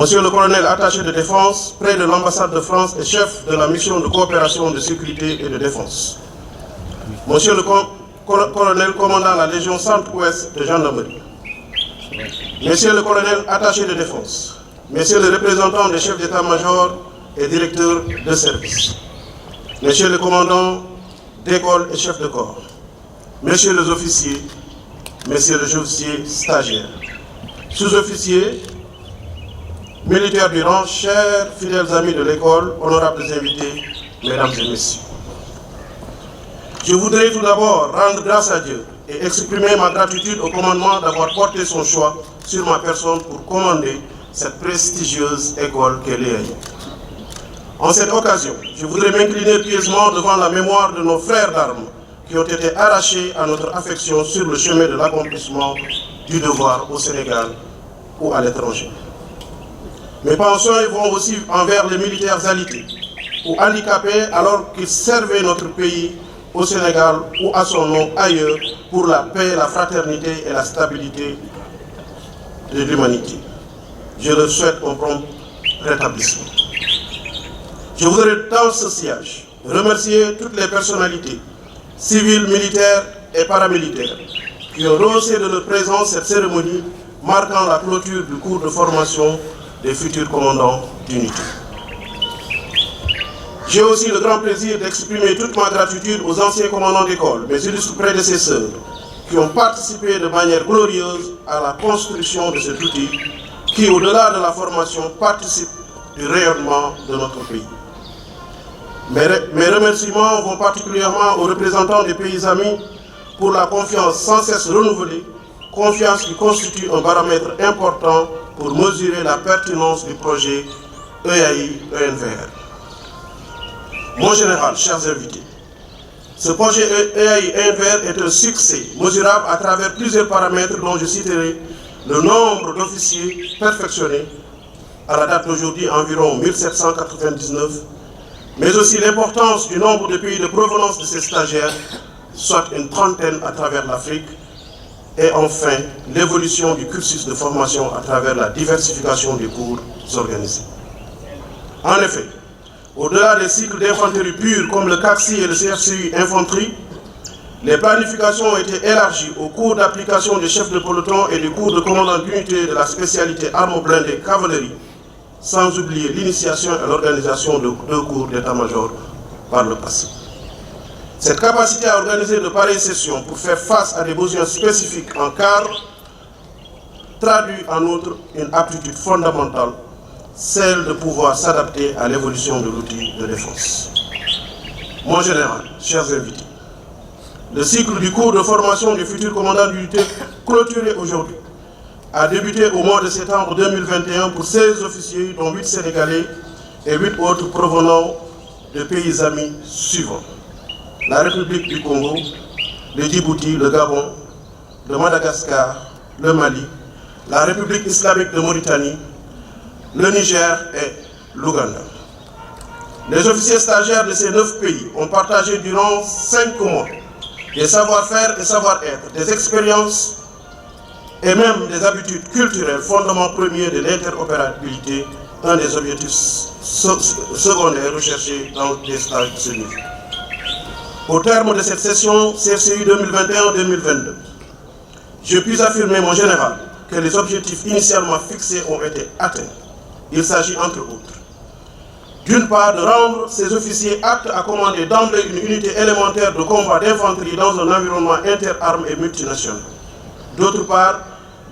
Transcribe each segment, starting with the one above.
Monsieur le colonel attaché de défense près de l'ambassade de France et chef de la mission de coopération de sécurité et de défense. Monsieur le colonel commandant la Légion Centre-Ouest de gendarmerie. Monsieur le colonel attaché de défense. Monsieur le représentant des chefs d'état-major et directeurs de service. Messieurs les commandants d'école et chefs de corps. Messieurs les officiers, messieurs les officiers stagiaires, sous-officiers, militaires du rang, chers fidèles amis de l'école, honorables invités, mesdames et messieurs. Je voudrais tout d'abord rendre grâce à Dieu et exprimer ma gratitude au commandement d'avoir porté son choix sur ma personne pour commander cette prestigieuse école qu'est l'EAI. En cette occasion, je voudrais m'incliner pieusement devant la mémoire de nos frères d'armes qui ont été arrachés à notre affection sur le chemin de l'accomplissement du devoir au Sénégal ou à l'étranger. Mes pensées vont aussi envers les militaires alités ou handicapés alors qu'ils servaient notre pays au Sénégal ou à son nom ailleurs pour la paix, la fraternité et la stabilité de l'humanité. Je leur souhaite un prompt rétablissement. Je voudrais dans ce siège remercier toutes les personnalités civiles, militaires et paramilitaires qui ont rehaussé de leur présence cette cérémonie marquant la clôture du cours de formation des futurs commandants d'unité. J'ai aussi le grand plaisir d'exprimer toute ma gratitude aux anciens commandants d'école, mes illustres prédécesseurs, qui ont participé de manière glorieuse à la construction de cet outil qui, au-delà de la formation, participe du rayonnement de notre pays. Mes remerciements vont particulièrement aux représentants des pays amis pour la confiance sans cesse renouvelée, confiance qui constitue un paramètre important pour mesurer la pertinence du projet EAI-ENVR. Mon général, chers invités, ce projet EAI-ENVR est un succès mesurable à travers plusieurs paramètres dont je citerai le nombre d'officiers perfectionnés, à la date d'aujourd'hui environ 1799, mais aussi l'importance du nombre de pays de provenance de ces stagiaires, soit une trentaine à travers l'Afrique, et enfin l'évolution du cursus de formation à travers la diversification des cours organisés. En effet, au-delà des cycles d'infanterie pure comme le CACSI et le CFCU infanterie, les planifications ont été élargies aux cours d'application des chefs de peloton et des cours de commandant d'unité de la spécialité armes blindées cavalerie, sans oublier l'initiation et l'organisation de 2 cours d'état-major par le passé. Cette capacité à organiser de pareilles sessions pour faire face à des besoins spécifiques en cadre traduit en outre une aptitude fondamentale, celle de pouvoir s'adapter à l'évolution de l'outil de défense. Mon général, chers invités, le cycle du cours de formation des futurs commandants d'unité clôturé aujourd'hui a débuté au mois de septembre 2021 pour 16 officiers, dont 8 Sénégalais et 8 autres provenant de pays amis suivants: la République du Congo, le Djibouti, le Gabon, le Madagascar, le Mali, la République islamique de Mauritanie, le Niger et l'Ouganda. Les officiers stagiaires de ces 9 pays ont partagé durant 5 mois des savoir-faire et savoir-être, des expériences et même des habitudes culturelles, fondement premier de l'interopérabilité, un des objectifs secondaires recherchés dans les stages de ce niveau. Au terme de cette session CFCU 2021-2022, je puis affirmer, mon général, que les objectifs initialement fixés ont été atteints. Il s'agit entre autres, d'une part, de rendre ces officiers aptes à commander d'emblée une unité élémentaire de combat d'infanterie dans un environnement interarmes et multinational. D'autre part,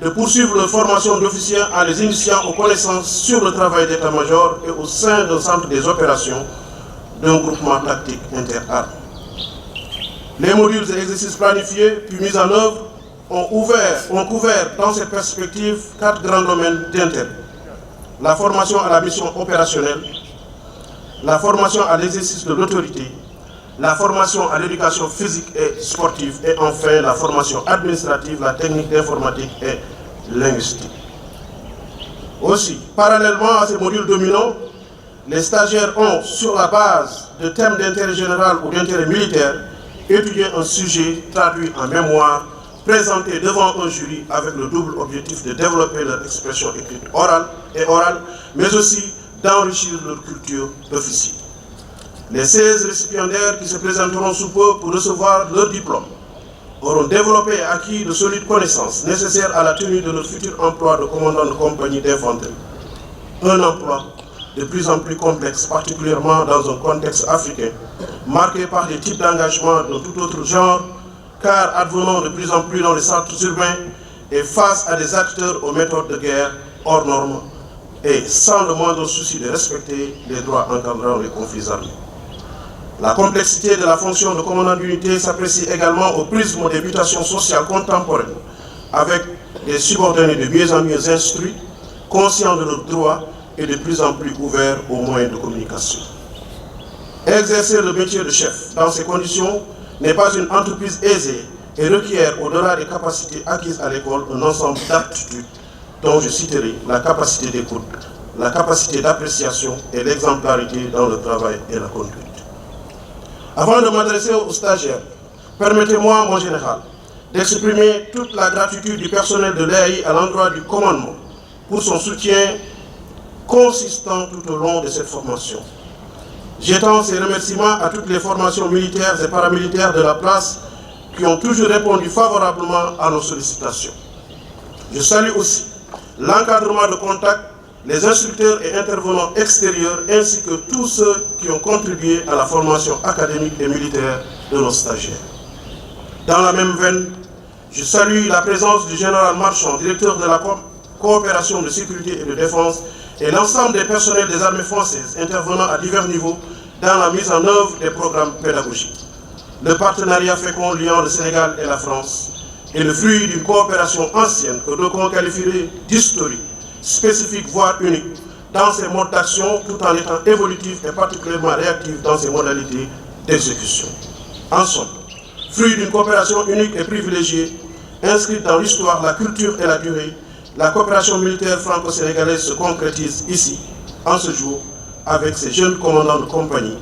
de poursuivre leur formation d'officiers en les initiant aux connaissances sur le travail d'état-major et au sein d'un centre des opérations d'un groupement tactique interarmes. Les modules et exercices planifiés puis mis en œuvre ont couvert dans cette perspective 4 grands domaines d'intérêt: la formation à la mission opérationnelle, la formation à l'exercice de l'autorité, la formation à l'éducation physique et sportive, et enfin la formation administrative, la technique d'informatique et linguistique. Aussi, parallèlement à ces modules dominants, les stagiaires ont, sur la base de thèmes d'intérêt général ou d'intérêt militaire, étudié un sujet traduit en mémoire présentés devant un jury avec le double objectif de développer leur expression écrite orale, mais aussi d'enrichir leur culture d'officier. Les 16 récipiendaires qui se présenteront sous peu pour recevoir leur diplôme auront développé et acquis de solides connaissances nécessaires à la tenue de leur futur emploi de commandant de compagnie d'infanterie. Un emploi de plus en plus complexe, particulièrement dans un contexte africain, marqué par des types d'engagement de tout autre genre, car advenant de plus en plus dans les centres urbains et face à des acteurs aux méthodes de guerre hors normes et sans le moindre souci de respecter les droits encadrant les conflits armés. La complexité de la fonction de commandant d'unité s'apprécie également au prisme des mutations sociales contemporaines, avec des subordonnés de mieux en mieux instruits, conscients de leurs droits et de plus en plus ouverts aux moyens de communication. Exercer le métier de chef dans ces conditions n'est pas une entreprise aisée et requiert, au-delà des capacités acquises à l'école, un ensemble d'aptitudes dont je citerai la capacité d'écoute, la capacité d'appréciation et l'exemplarité dans le travail et la conduite. Avant de m'adresser aux stagiaires, permettez-moi, mon général, d'exprimer toute la gratitude du personnel de l'EAI à l'endroit du commandement pour son soutien consistant tout au long de cette formation. J'étends ces remerciements à toutes les formations militaires et paramilitaires de la place qui ont toujours répondu favorablement à nos sollicitations. Je salue aussi l'encadrement de contact, les instructeurs et intervenants extérieurs, ainsi que tous ceux qui ont contribué à la formation académique et militaire de nos stagiaires. Dans la même veine, je salue la présence du général Marchand, directeur de la coopération de sécurité et de défense, et l'ensemble des personnels des armées françaises intervenant à divers niveaux dans la mise en œuvre des programmes pédagogiques. Le partenariat fécond liant le Sénégal et la France est le fruit d'une coopération ancienne que d'aucuns qualifieraient d'historique, spécifique voire unique dans ses modes d'action tout en étant évolutif et particulièrement réactif dans ses modalités d'exécution. En somme, fruit d'une coopération unique et privilégiée, inscrite dans l'histoire, la culture et la durée, la coopération militaire franco-sénégalaise se concrétise ici, en ce jour, avec ces jeunes commandants de compagnie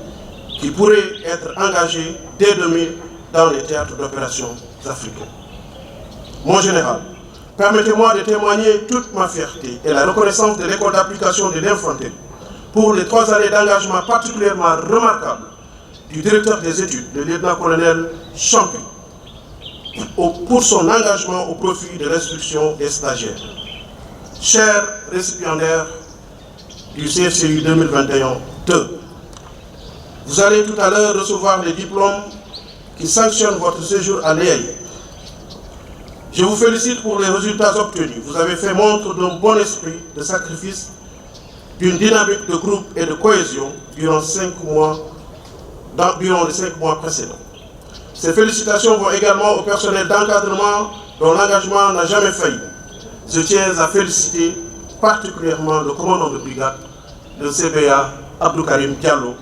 qui pourraient être engagés dès demain dans les théâtres d'opérations africains. Mon général, permettez-moi de témoigner toute ma fierté et la reconnaissance de l'école d'application de l'infanterie pour les 3 années d'engagement particulièrement remarquables du directeur des études, le lieutenant-colonel Champy, pour son engagement au profit de l'instruction des stagiaires. Chers récipiendaires du CFCU 2021-2, vous allez tout à l'heure recevoir les diplômes qui sanctionnent votre séjour à l'EAI. Je vous félicite pour les résultats obtenus. Vous avez fait montre d'un bon esprit de sacrifice, d'une dynamique de groupe et de cohésion durant les 5 mois précédents. Ces félicitations vont également au personnel d'encadrement dont l'engagement n'a jamais failli. Je tiens à féliciter particulièrement le commandant de brigade, le CBA Abdou Karim Diallo,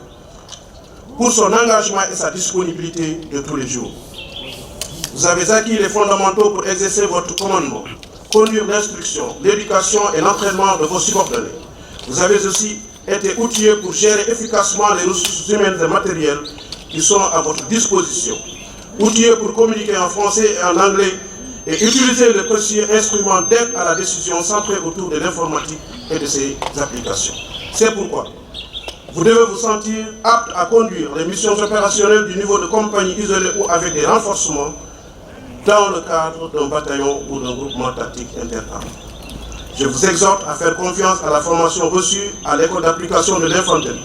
pour son engagement et sa disponibilité de tous les jours. Vous avez acquis les fondamentaux pour exercer votre commandement, conduire l'instruction, l'éducation et l'entraînement de vos subordonnés. Vous avez aussi été outillés pour gérer efficacement les ressources humaines et matérielles qui sont à votre disposition, outillés pour communiquer en français et en anglais et utiliser les précieux instruments d'aide à la décision centrés autour de l'informatique et de ses applications. C'est pourquoi vous devez vous sentir apte à conduire les missions opérationnelles du niveau de compagnie isolée ou avec des renforcements dans le cadre d'un bataillon ou d'un groupement tactique interarmé. Je vous exhorte à faire confiance à la formation reçue à l'école d'application de l'infanterie,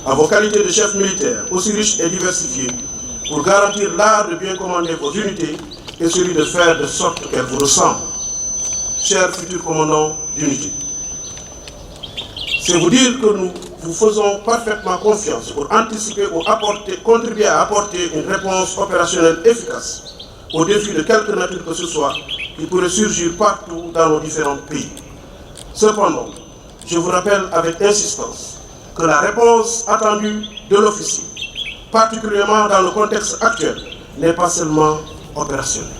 à vos qualités de chef militaire aussi riches et diversifiées, pour garantir l'art de bien commander vos unités et celui de faire de sorte qu'elles vous ressemblent. Chers futurs commandants d'unité, c'est vous dire que nous vous faisons parfaitement confiance pour anticiper ou contribuer à apporter une réponse opérationnelle efficace aux défis de quelque nature que ce soit qui pourraient surgir partout dans nos différents pays. Cependant, je vous rappelle avec insistance que la réponse attendue de l'officier, particulièrement dans le contexte actuel, n'est pas seulement opérationnelle.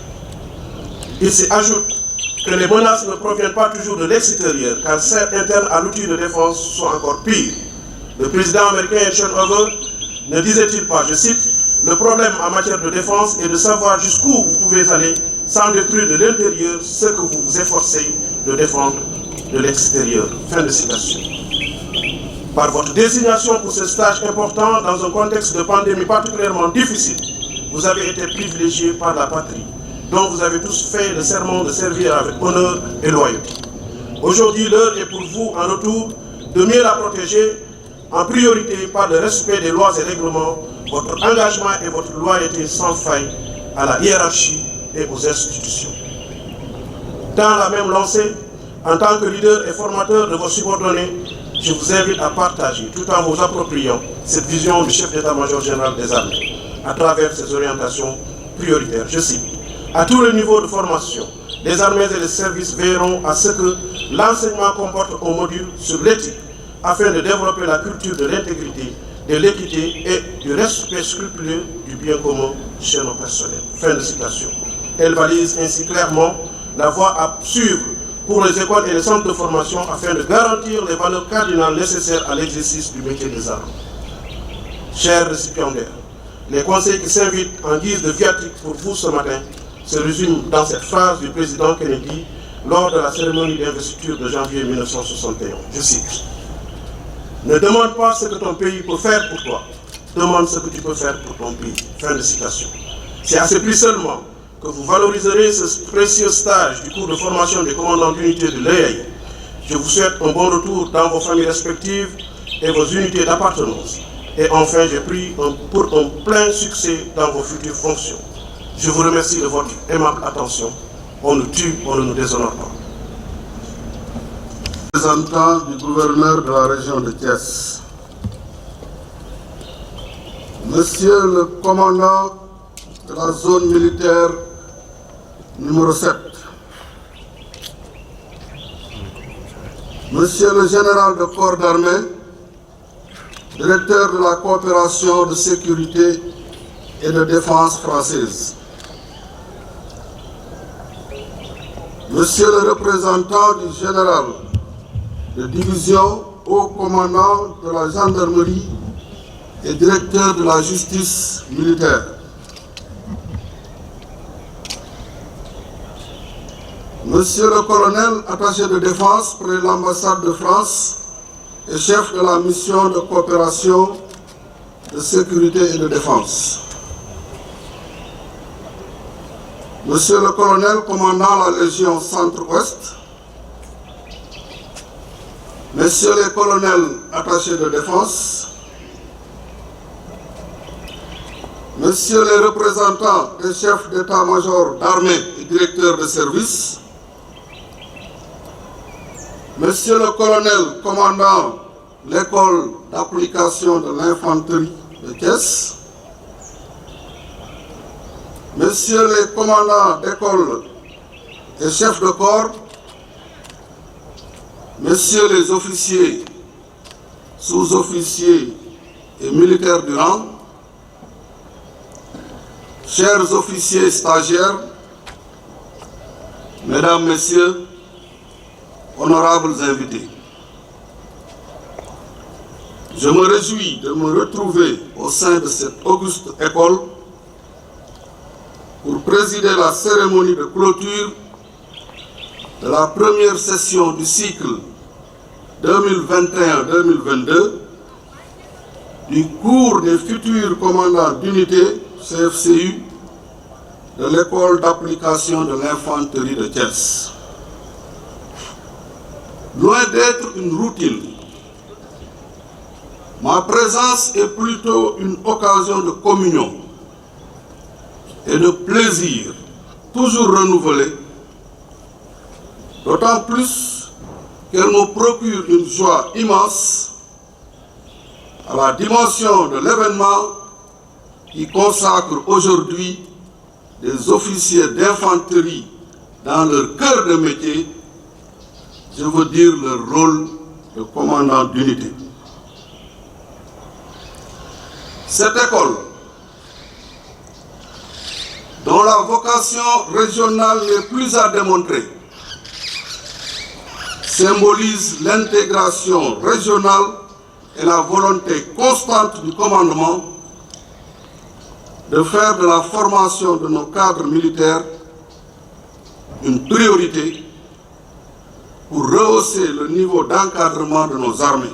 Il s'y ajoute que les menaces ne proviennent pas toujours de l'extérieur, car celles internes à l'outil de défense sont encore pires. Le président américain Eisenhower ne disait-il pas, je cite, « Le problème en matière de défense est de savoir jusqu'où vous pouvez aller sans détruire de l'intérieur ce que vous vous efforcez de défendre de l'extérieur. Fin de citation. Par votre désignation pour ce stage important dans un contexte de pandémie particulièrement difficile, vous avez été privilégié par la patrie, dont vous avez tous fait le serment de servir avec honneur et loyauté. Aujourd'hui, l'heure est pour vous, en retour, de mieux la protéger, en priorité par le respect des lois et règlements, votre engagement et votre loyauté sans faille à la hiérarchie et aux institutions. Dans la même lancée, en tant que leader et formateur de vos subordonnés, je vous invite à partager, tout en vous appropriant, cette vision du chef d'état-major général des armées, à travers ses orientations prioritaires. Je cite, à tous les niveaux de formation, les armées et les services veilleront à ce que l'enseignement comporte un module sur l'éthique, afin de développer la culture de l'intégrité, de l'équité et du respect scrupuleux du bien commun chez nos personnels. Fin de citation. Elle valise ainsi clairement la voie à suivre pour les écoles et les centres de formation afin de garantir les valeurs cardinales nécessaires à l'exercice du métier des armes. Chers récipiendaires, les conseils qui s'invitent en guise de viatique pour vous ce matin se résument dans cette phrase du président Kennedy lors de la cérémonie d'investiture de janvier 1961. Je cite, « Ne demande pas ce que ton pays peut faire pour toi, demande ce que tu peux faire pour ton pays. » Fin de citation. C'est à ce prix seulement que vous valoriserez ce précieux stage du cours de formation des commandants d'unité de l'EAI. Je vous souhaite un bon retour dans vos familles respectives et vos unités d'appartenance. Et enfin, je prie pour un plein succès dans vos futures fonctions. Je vous remercie de votre aimable attention. On nous tue, on ne nous déshonore pas. Représentant du gouverneur de la région de Thiès, Monsieur le commandant de la zone militaire numéro 7, Monsieur le général de corps d'armée, directeur de la coopération de sécurité et de défense française, Monsieur le représentant du général de division, haut commandant de la gendarmerie et directeur de la justice militaire, Monsieur le colonel attaché de défense près l'ambassade de France et chef de la mission de coopération de sécurité et de défense, Monsieur le colonel commandant la Légion Centre-Ouest, Messieurs les colonels attachés de défense, Messieurs les représentants des chefs d'état-major d'armée et directeurs de service, Monsieur le colonel commandant l'école d'application de l'infanterie de Thiès, Messieurs les commandants d'école et chefs de corps, Messieurs les officiers, sous-officiers et militaires du rang, chers officiers stagiaires, Mesdames, Messieurs, honorables invités, je me réjouis de me retrouver au sein de cette auguste école pour présider la cérémonie de clôture de la première session du cycle 2021-2022 du cours des futurs commandants d'unité CFCU de l'école d'application de l'infanterie de Thiès. Loin d'être une routine, ma présence est plutôt une occasion de communion et de plaisir toujours renouvelé, d'autant plus qu'elle me procure une joie immense à la dimension de l'événement qui consacre aujourd'hui des officiers d'infanterie dans leur cœur de métier, je veux dire leur rôle de commandant d'unité. Cette école, dont la vocation régionale n'est plus à démontrer, symbolise l'intégration régionale et la volonté constante du commandement de faire de la formation de nos cadres militaires une priorité pour rehausser le niveau d'encadrement de nos armées,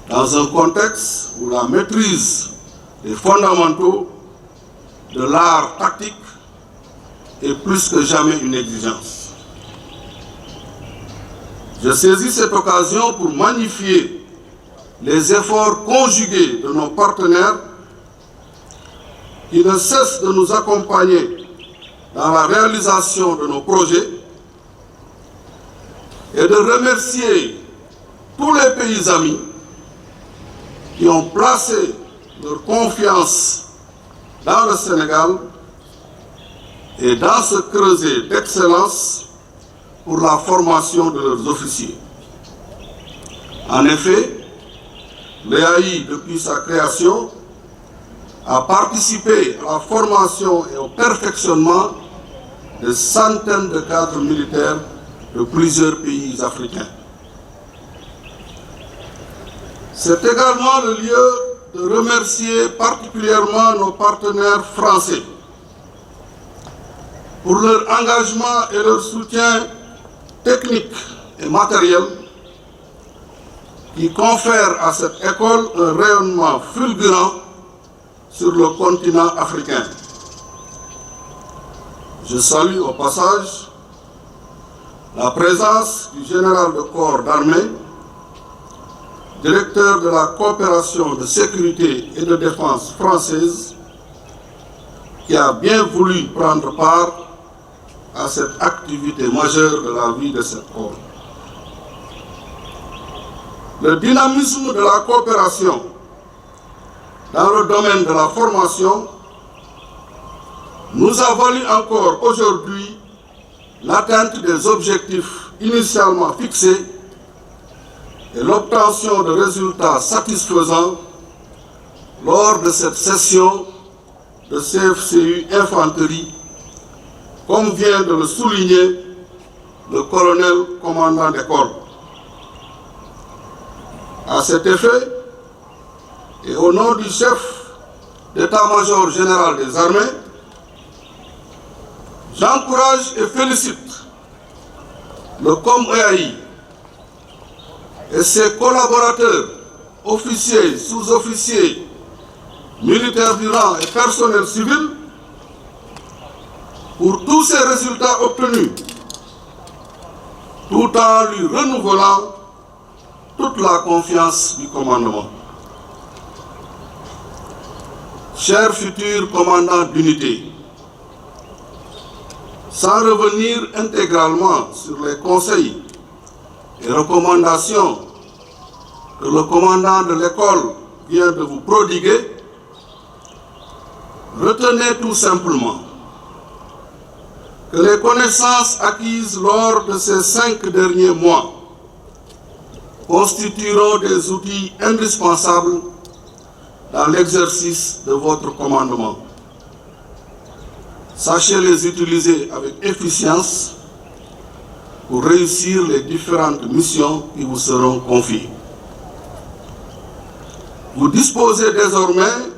dans un contexte où la maîtrise des fondamentaux de l'art tactique est plus que jamais une exigence. Je saisis cette occasion pour magnifier les efforts conjugués de nos partenaires qui ne cessent de nous accompagner dans la réalisation de nos projets et de remercier tous les pays amis qui ont placé leur confiance dans le Sénégal et dans ce creuset d'excellence pour la formation de leurs officiers. En effet, l'EAI, depuis sa création, a participé à la formation et au perfectionnement de centaines de cadres militaires de plusieurs pays africains. C'est également le lieu de remercier particulièrement nos partenaires français pour leur engagement et leur soutien technique et matériel qui confèrent à cette école un rayonnement fulgurant sur le continent africain. Je salue au passage la présence du général de corps d'armée, directeur de la coopération de sécurité et de défense française, qui a bien voulu prendre part à cette activité majeure de la vie de cette corps. Le dynamisme de la coopération dans le domaine de la formation nous a valu encore aujourd'hui l'atteinte des objectifs initialement fixés et l'obtention de résultats satisfaisants lors de cette session de CFCU Infanterie, comme vient de le souligner le colonel commandant d'école. À cet effet, et au nom du chef d'état-major général des armées, j'encourage et félicite le COM-EAI et ses collaborateurs, officiers, sous-officiers, militaires du rang et personnel civil pour tous ces résultats obtenus, tout en lui renouvelant toute la confiance du commandement. Chers futurs commandants d'unité, sans revenir intégralement sur les conseils et recommandations que le commandant de l'école vient de vous prodiguer, retenez tout simplement que les connaissances acquises lors de ces 5 derniers mois constitueront des outils indispensables dans l'exercice de votre commandement. Sachez les utiliser avec efficience pour réussir les différentes missions qui vous seront confiées. Vous disposez désormais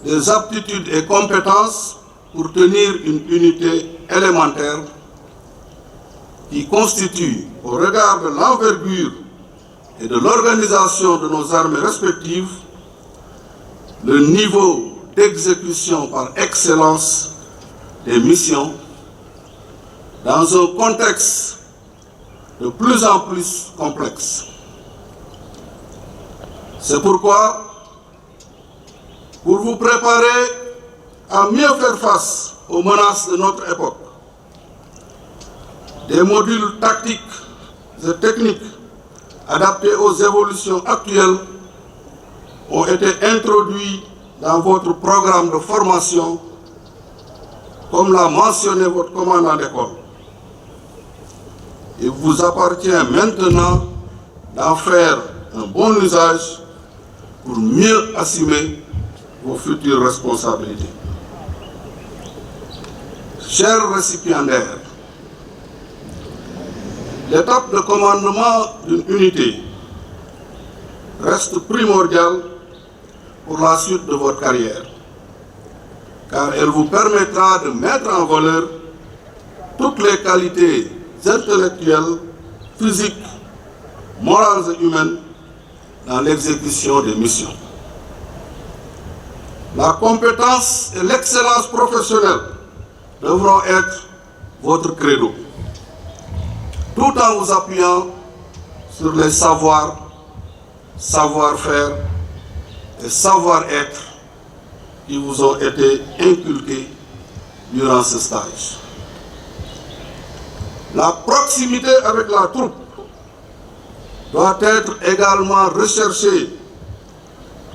des aptitudes et compétences pour tenir une unité élémentaire qui constitue, au regard de l'envergure et de l'organisation de nos armées respectives, le niveau d'exécution par excellence des missions dans un contexte de plus en plus complexe. C'est pourquoi, pour vous préparer à mieux faire face aux menaces de notre époque, des modules tactiques et techniques adaptés aux évolutions actuelles ont été introduits dans votre programme de formation, comme l'a mentionné votre commandant d'école. Il vous appartient maintenant d'en faire un bon usage pour mieux assumer vos futures responsabilités. Chers récipiendaires, l'étape de commandement d'une unité reste primordiale pour la suite de votre carrière, car elle vous permettra de mettre en valeur toutes les qualités intellectuelles, physiques, morales et humaines dans l'exécution des missions. La compétence et l'excellence professionnelle devront être votre credo, tout en vous appuyant sur les savoirs, savoir-faire et savoir-être qui vous ont été inculqués durant ce stage. La proximité avec la troupe doit être également recherchée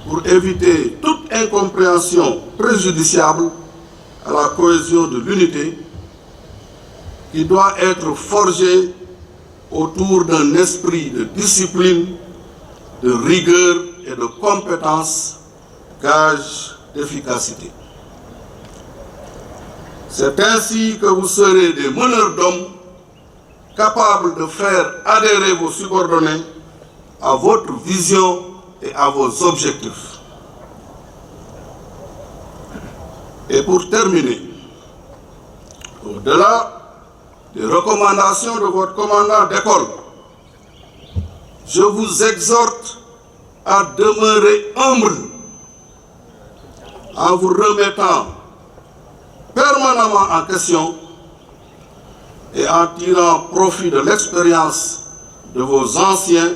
pour éviter toute incompréhension préjudiciable à la cohésion de l'unité qui doit être forgée autour d'un esprit de discipline, de rigueur et de compétence, gage d'efficacité. C'est ainsi que vous serez des meneurs d'hommes capables de faire adhérer vos subordonnés à votre vision et à vos objectifs. Et pour terminer, au-delà des recommandations de votre commandant d'école, je vous exhorte à demeurer humble en vous remettant permanemment en question et en tirant profit de l'expérience de vos anciens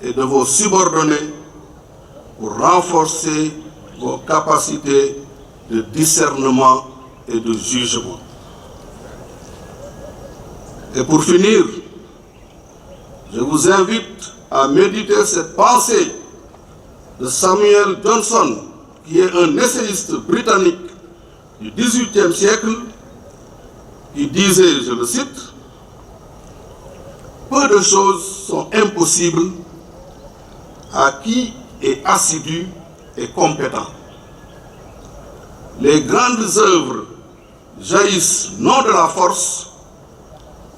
et de vos subordonnés pour renforcer vos capacités de discernement et de jugement. Et pour finir, je vous invite à méditer cette pensée de Samuel Johnson, qui est un essayiste britannique du XVIIIe siècle, qui disait, je le cite, « Peu de choses sont impossibles à qui est assidu et compétent. Les grandes œuvres jaillissent non de la force,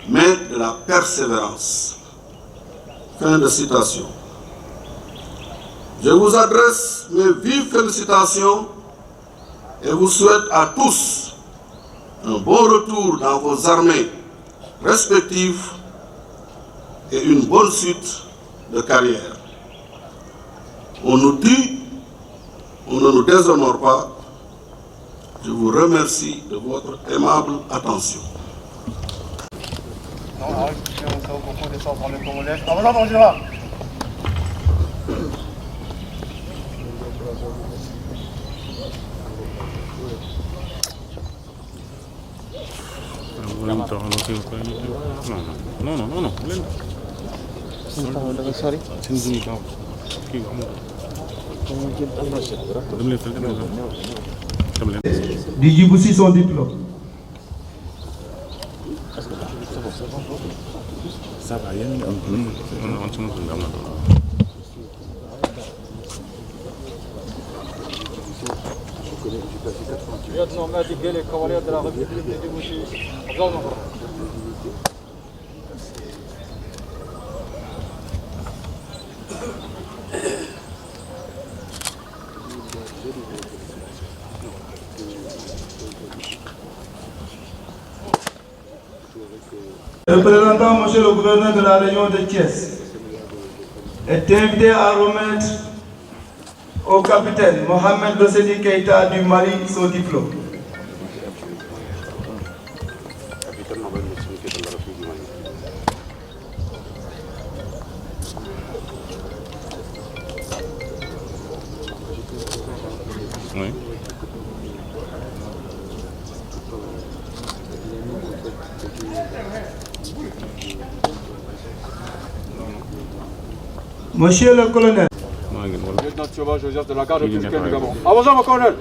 mais de la persévérance. » Fin de citation. Je vous adresse mes vives félicitations et vous souhaite à tous un bon retour dans vos armées respectives et une bonne suite de carrière. On nous dit, on ne nous déshonore pas. Je vous remercie de votre aimable attention. Du Djibouti son diplôme. Ça va, il y a Le représentant, monsieur le gouverneur de la région de Thiès, est invité à remettre au capitaine Mohamed Bossedi Keïta du Mali son diplôme. Oui. Monsieur le colonel. Lieutenant Thiauma Joseph de la garde républicaine du Gabon. Avancez, mon colonel.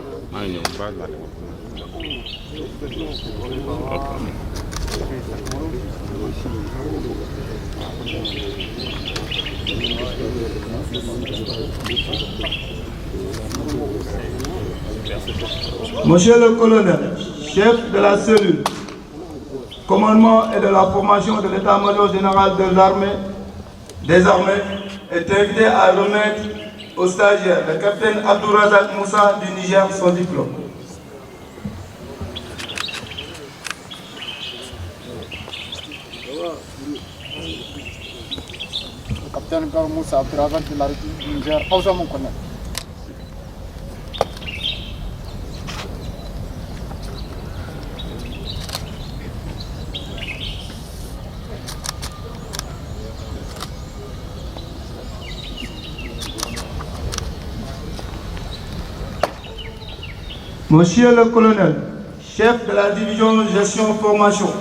Monsieur le colonel, chef de la cellule, commandement et de la formation de l'état-major général des armées, est invité à remettre au stagiaire, le capitaine Abdourazak Moussa du Niger, son diplôme. capitaine Garo Moussa Abdravan de la République du Niger, Aouza mon colonel. Monsieur le colonel, chef de la division de gestion formation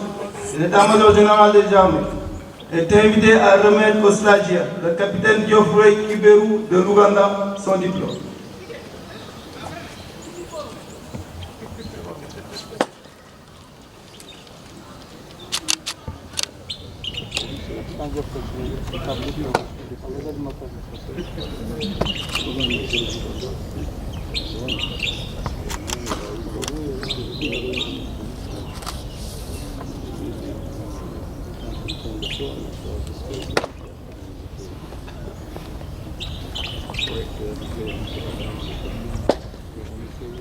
de l'état-major général des armées, est invité à remettre au stagiaire, le capitaine Geoffrey Kiberu de l'Ouganda, son diplôme.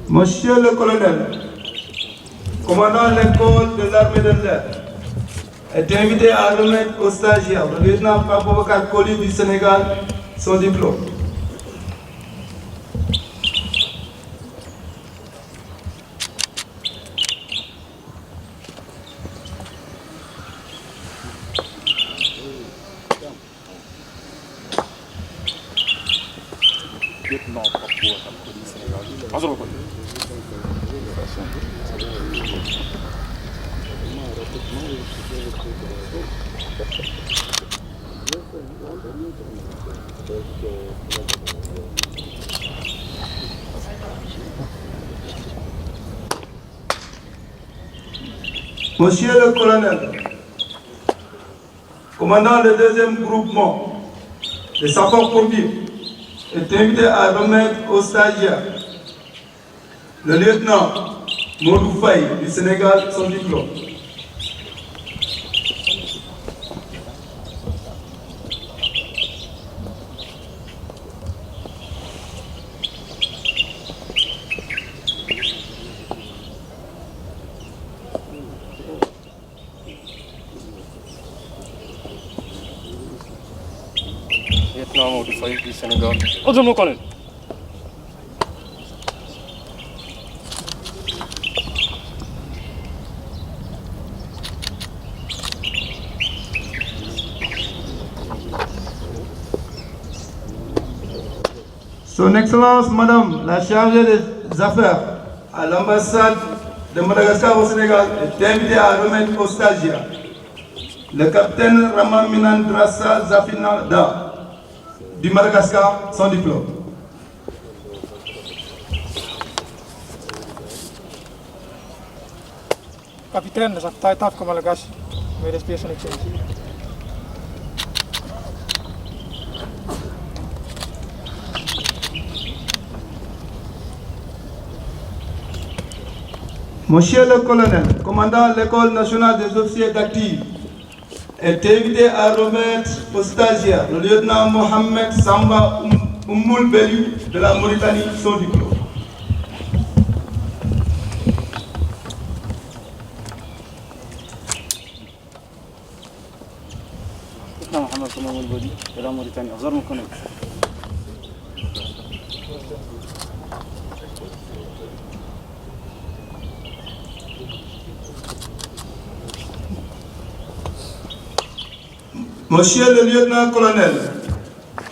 Monsieur le colonel, commandant l'école des armées de l'air, est invité à remettre au stagiaire, le lieutenant Aboubacar Koli du Sénégal, son diplôme. Monsieur le colonel, commandant le deuxième groupement des sapeurs-pompiers, est invité à remettre au stagiaire, le lieutenant Modou Faye du Sénégal, son diplôme. Lieutenant Modou Faye du Sénégal. Aouza mon colonel. Son Excellence, Madame la chargée des affaires à l'ambassade de Madagascar au Sénégal, est invitée à remettre au stagiaire, le capitaine Ramaminan Drassa Zafinada du Madagascar, son diplôme. Capitaine, je suis taf comme Malgache. Mes respects son excellence. Monsieur le colonel, commandant l'école nationale des officiers d'actifs, est invité à remettre au stagiaire, le lieutenant Mohamed Samba Oumoul Belu de la Mauritanie, son diplôme. Lieutenant Mohamed Samba Oumoul Belu de la Mauritanie. Aouza mon colonel. Monsieur le lieutenant-colonel,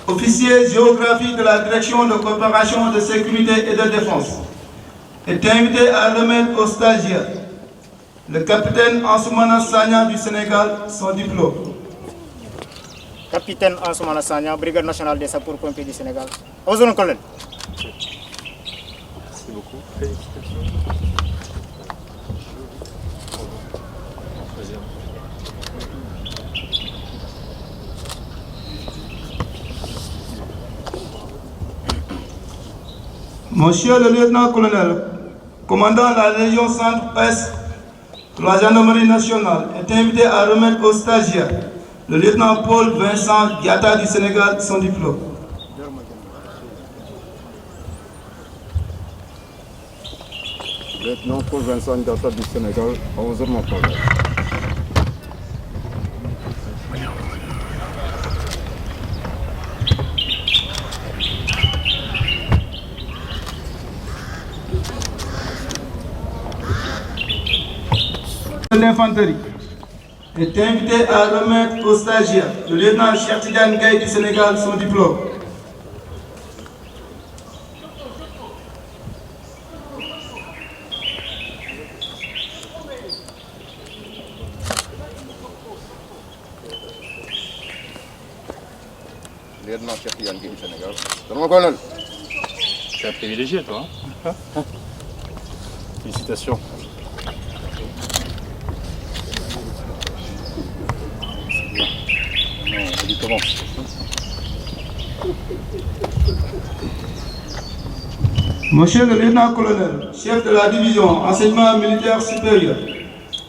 officier géographie de la direction de coopération de sécurité et de défense, est invité à remettre au stagiaire, le capitaine Ansoumana Sagna du Sénégal, son diplôme. Capitaine Ansoumana Sagna, Brigade nationale des sapeurs-pompiers du Sénégal. Aouza mon colonel. Merci beaucoup. Félicitations. Monsieur le lieutenant-colonel, commandant la Légion Centre-Est de la Gendarmerie nationale, est invité à remettre au stagiaire, le lieutenant Paul Vincent Diatta du Sénégal, son diplôme. Lieutenant Paul Vincent Diatta du Sénégal, Aouza mon colonel. L'infanterie est invité à remettre au stagiaire, le lieutenant Cheikh Tidiane Gaye du Sénégal, son diplôme. Lieutenant Cheikh Tidiane Gaye du Sénégal. Donne-moi colonel. C'est un privilégié, toi. Hein. Félicitations. Non, on dit comment? Monsieur le lieutenant-colonel, chef de la division enseignement militaire supérieur,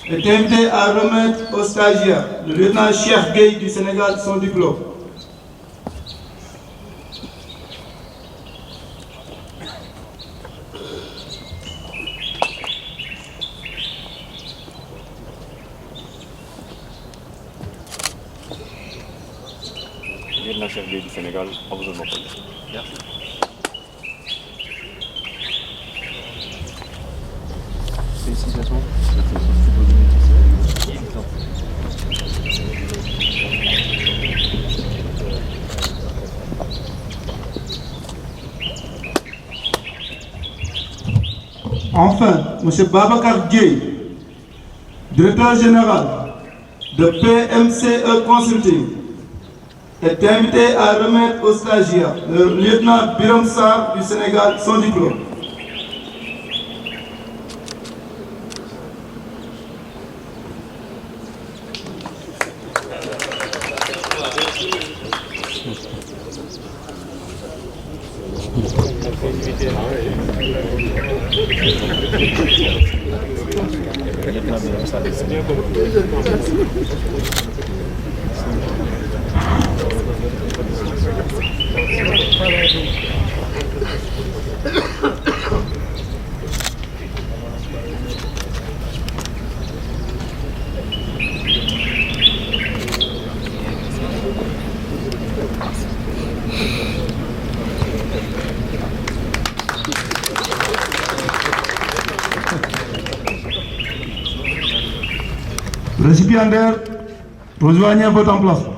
est invité à remettre au stagiaire, le lieutenant Cheikh Gaye du Sénégal, son diplôme. Lieutenant Cheikh Gaye du Sénégal, pas besoin de m'appeler. Merci. Félicitations. Enfin, M. Babacar Gaye, directeur général de PMCE Consulting, est invité à remettre au stagiaire, le lieutenant Biram Sarr du Sénégal, son diplôme. Récipiendaire, rejoignez votre emplacement.